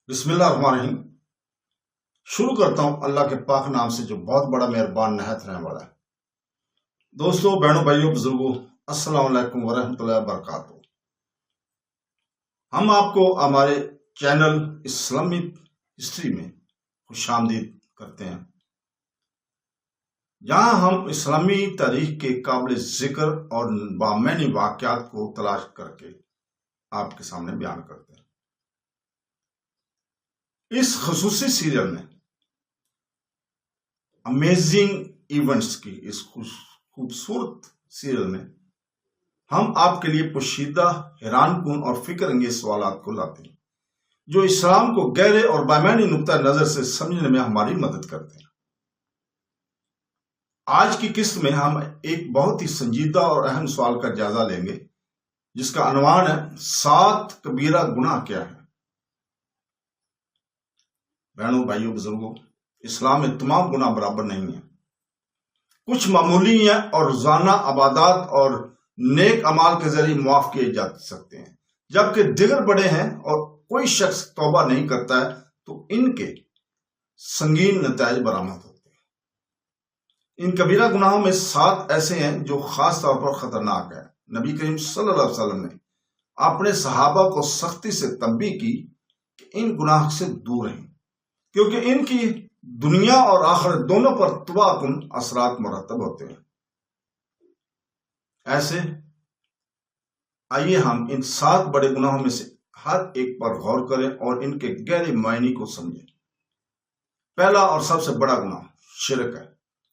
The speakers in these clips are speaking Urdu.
بسم اللہ الرحمن الرحیم۔ شروع کرتا ہوں اللہ کے پاک نام سے جو بہت بڑا مہربان نہایت رحم والا ہے۔ دوستو، بہنوں، بھائیوں، بزرگوں، السلام علیکم ورحمۃ اللہ وبرکاتہ۔ ہم آپ کو ہمارے چینل اسلامک ہسٹری میں خوش آمدید کرتے ہیں، جہاں ہم اسلامی تاریخ کے قابل ذکر اور بامعنی واقعات کو تلاش کر کے آپ کے سامنے بیان کرتے ہیں۔ اس خصوصی سیریل میں امیزنگ ایونٹس کی اس خوبصورت سیریل میں ہم آپ کے لیے پوشیدہ، حیران کن اور فکر انگیز سوالات کو لاتے ہیں جو اسلام کو گہرے اور بامعنی نقطہ نظر سے سمجھنے میں ہماری مدد کرتے ہیں۔ آج کی قسط میں ہم ایک بہت ہی سنجیدہ اور اہم سوال کا جائزہ لیں گے، جس کا عنوان ہے 7 کبیرہ گناہ کیا ہے۔ بہنوں، بھائیوں، بزرگوں، اسلام میں تمام گناہ برابر نہیں ہیں۔ کچھ معمولی ہیں اور روزانہ عبادات اور نیک اعمال کے ذریعے معاف کیے جا سکتے ہیں، جبکہ دیگر بڑے ہیں اور کوئی شخص توبہ نہیں کرتا ہے تو ان کے سنگین نتائج برآمد ہوتے ہیں۔ ان کبیرہ گناہوں میں 7 ایسے ہیں جو خاص طور پر خطرناک ہیں۔ نبی کریم صلی اللہ علیہ وسلم نے اپنے صحابہ کو سختی سے تنبیہ کی کہ ان گناہ سے دور رہیں، کیونکہ ان کی دنیا اور آخرت دونوں پر تباہ کن اثرات مرتب ہوتے ہیں۔ ایسے آئیے ہم ان 7 بڑے گناہوں میں سے ہر ایک پر غور کریں اور ان کے گہرے معنی کو سمجھیں۔ پہلا اور سب سے بڑا گناہ شرک ہے۔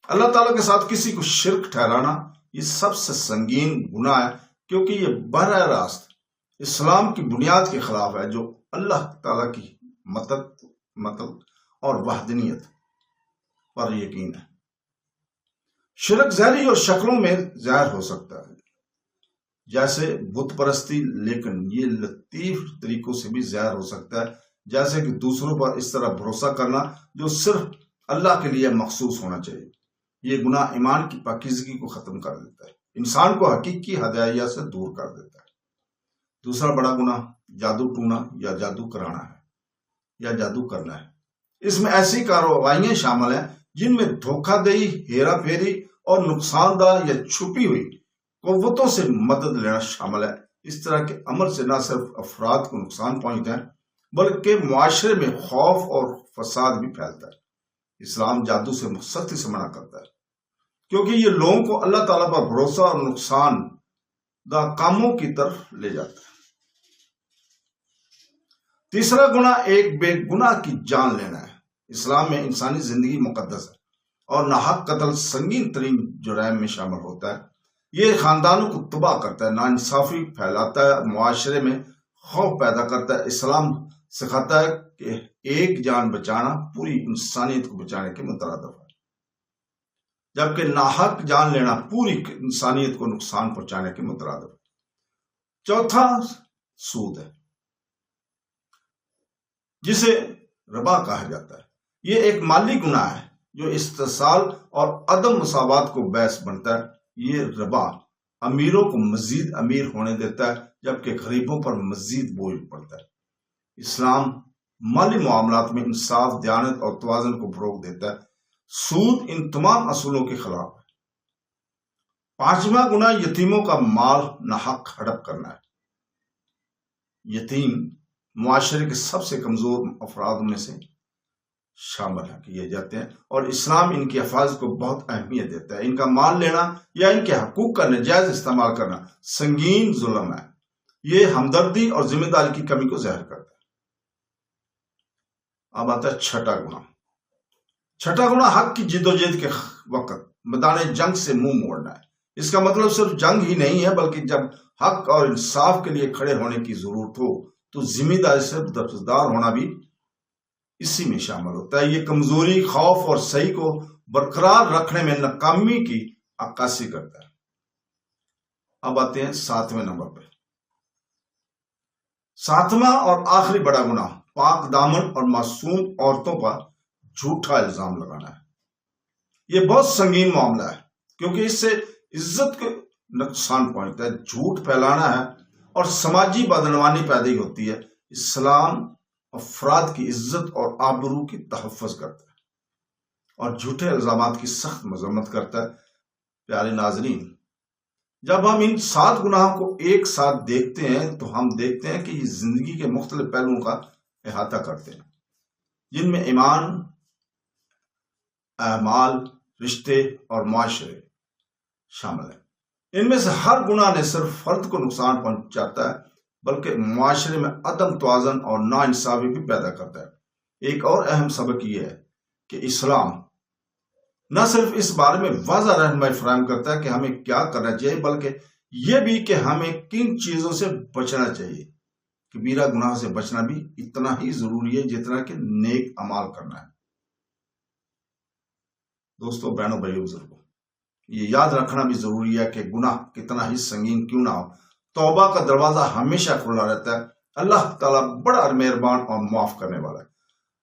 اللہ تعالیٰ کے ساتھ کسی کو شرک ٹھہرانا یہ سب سے سنگین گناہ ہے، کیونکہ یہ براہ راست اسلام کی بنیاد کے خلاف ہے، جو اللہ تعالیٰ کی مطلب اور وحدانیت پر یقین ہے۔ شرک ظاہری اور شکلوں میں ظاہر ہو سکتا ہے، جیسے بت پرستی، لیکن یہ لطیف طریقوں سے بھی ظاہر ہو سکتا ہے، جیسے کہ دوسروں پر اس طرح بھروسہ کرنا جو صرف اللہ کے لیے مخصوص ہونا چاہیے۔ یہ گناہ ایمان کی پاکیزگی کو ختم کر دیتا ہے، انسان کو حقیقی ہدایت سے دور کر دیتا ہے۔ دوسرا بڑا گناہ جادو ٹونا یا جادو کرانا ہے یا جادو کرنا ہے۔ اس میں ایسی کارروائیاں شامل ہیں جن میں دھوکہ دہی، ہیرا پھیری اور نقصان دہ یا چھپی ہوئی قوتوں سے مدد لینا شامل ہے۔ اس طرح کے عمل سے نہ صرف افراد کو نقصان پہنچتا ہے بلکہ معاشرے میں خوف اور فساد بھی پھیلتا ہے۔ اسلام جادو سے سختی سے منع کرتا ہے، کیونکہ یہ لوگوں کو اللہ تعالیٰ پر بھروسہ اور نقصان دہ کاموں کی طرف لے جاتا ہے۔ تیسرا گناہ ایک بے گناہ کی جان لینا ہے۔ اسلام میں انسانی زندگی مقدس ہے اور ناحق قتل سنگین ترین جرائم میں شامل ہوتا ہے۔ یہ خاندانوں کو تباہ کرتا ہے، ناانصافی پھیلاتا ہے، معاشرے میں خوف پیدا کرتا ہے۔ اسلام سکھاتا ہے کہ ایک جان بچانا پوری انسانیت کو بچانے کے مترادف ہے، جبکہ ناحق جان لینا پوری انسانیت کو نقصان پہنچانے کے مترادف ہے۔ چوتھا سود ہے، جسے ربا کہا جاتا ہے۔ یہ ایک مالی گناہ ہے جو استحصال اور عدم مساوات کو باعث بنتا ہے۔ یہ ربا امیروں کو مزید امیر ہونے دیتا ہے، جبکہ غریبوں پر مزید بوجھ پڑتا ہے۔ اسلام مالی معاملات میں انصاف، دیانت اور توازن کو فروغ دیتا ہے۔ سود ان تمام اصولوں کے خلاف ہے۔ پانچواں گناہ یتیموں کا مال ناحق ہڑپ کرنا ہے۔ یتیم معاشرے کے سب سے کمزور افراد میں سے شامل کیے جاتے ہیں، اور اسلام ان کی حفاظت کو بہت اہمیت دیتا ہے۔ ان کا مال لینا یا ان کے حقوق کا ناجائز استعمال کرنا سنگین ظلم ہے۔ یہ ہمدردی اور ذمہ داری کی کمی کو ظاہر کرتا ہے۔ اب آتا ہے چھٹا گناہ۔ چھٹا گناہ حق کی جدوجہد کے وقت میدان جنگ سے منہ موڑنا ہے۔ اس کا مطلب صرف جنگ ہی نہیں ہے، بلکہ جب حق اور انصاف کے لیے کھڑے ہونے کی ضرورت ہو تو ذمہ داری سے درخوردار ہونا بھی اسی میں شامل ہوتا ہے۔ یہ کمزوری، خوف اور صحیح کو برقرار رکھنے میں ناکامی کی عکاسی کرتا ہے۔ اب آتے ہیں 7ویں نمبر پہ۔ 7واں اور آخری بڑا گناہ پاک دامن اور معصوم عورتوں پر جھوٹا الزام لگانا ہے۔ یہ بہت سنگین معاملہ ہے، کیونکہ اس سے عزت کو نقصان پہنچتا ہے، جھوٹ پھیلانا ہے اور سماجی بدعنوانی پیدا ہوتی ہے۔ اسلام افراد کی عزت اور آبرو کی تحفظ کرتا ہے اور جھوٹے الزامات کی سخت مذمت کرتا ہے۔ پیارے ناظرین، جب ہم ان 7 گناہوں کو ایک ساتھ دیکھتے ہیں تو ہم دیکھتے ہیں کہ یہ زندگی کے مختلف پہلوؤں کا احاطہ کرتے ہیں، جن میں ایمان، اعمال، رشتے اور معاشرے شامل ہیں۔ ان میں سے ہر گناہ نہ صرف فرد کو نقصان پہنچاتا ہے بلکہ معاشرے میں عدم توازن اور ناانصافی بھی پیدا کرتا ہے۔ ایک اور اہم سبق یہ ہے کہ اسلام نہ صرف اس بارے میں واضح رہنمائی فراہم کرتا ہے کہ ہمیں کیا کرنا چاہیے، بلکہ یہ بھی کہ ہمیں کن چیزوں سے بچنا چاہیے۔ کبیرہ گناہ سے بچنا بھی اتنا ہی ضروری ہے جتنا کہ نیک اعمال کرنا ہے۔ دوستو، بہنوں، بھائیو، بزرگوں، یہ یاد رکھنا بھی ضروری ہے کہ گناہ کتنا ہی سنگین کیوں نہ ہو، توبہ کا دروازہ ہمیشہ کھلا رہتا ہے۔ اللہ تعالیٰ بڑا مہربان اور معاف کرنے والا ہے۔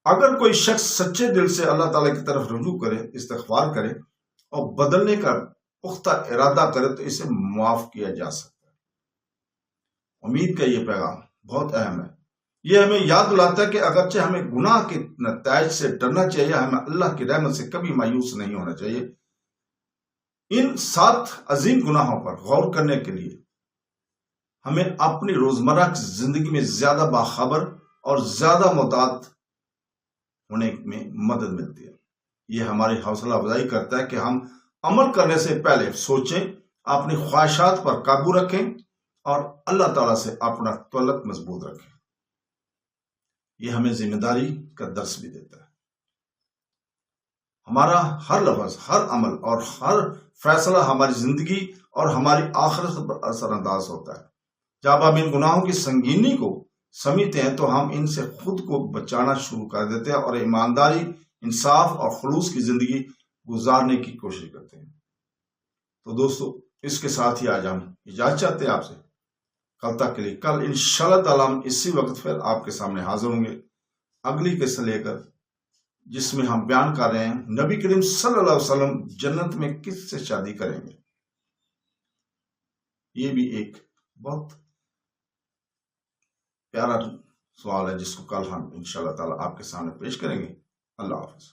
اگر کوئی شخص سچے دل سے اللہ تعالیٰ کی طرف رجوع کرے، استغفار کرے اور بدلنے کا پختہ ارادہ کرے تو اسے معاف کیا جا سکتا ہے۔ امید کا یہ پیغام بہت اہم ہے۔ یہ ہمیں یاد دلاتا ہے کہ اگرچہ ہمیں گناہ کے نتائج سے ڈرنا چاہیے، ہمیں اللہ کی رحمت سے کبھی مایوس نہیں ہونا چاہیے۔ ان 7 عظیم گناہوں پر غور کرنے کے لیے ہمیں اپنی روزمرہ کی زندگی میں زیادہ باخبر اور زیادہ محتاط ہونے میں مدد ملتی ہے۔ یہ ہماری حوصلہ افزائی کرتا ہے کہ ہم عمل کرنے سے پہلے سوچیں، اپنی خواہشات پر قابو رکھیں اور اللہ تعالیٰ سے اپنا تعلق مضبوط رکھیں۔ یہ ہمیں ذمہ داری کا درس بھی دیتا ہے۔ ہمارا ہر لفظ، ہر عمل اور ہر فیصلہ ہماری زندگی اور ہماری آخرت پر اثر انداز ہوتا ہے۔ جب ہم ان گناہوں کی سنگینی کو سمجھتے ہیں تو ہم ان سے خود کو بچانا شروع کر دیتے ہیں اور ایمانداری، انصاف اور خلوص کی زندگی گزارنے کی کوشش کرتے ہیں۔ تو دوستو، اس کے ساتھ ہی آج ہم اجازت چاہتے ہیں آپ سے۔ کل تک کے لیے، کل انشاءاللہ تعالیٰ ہم اسی وقت پھر آپ کے سامنے حاضر ہوں گے، اگلی قصہ لے کر، جس میں ہم بیان کر رہے ہیں نبی کریم صلی اللہ علیہ وسلم جنت میں کس سے شادی کریں گے۔ یہ بھی ایک بہت پیارا سوال ہے جس کو کل ہم انشاءاللہ تعالیٰ آپ کے سامنے پیش کریں گے۔ اللہ حافظ۔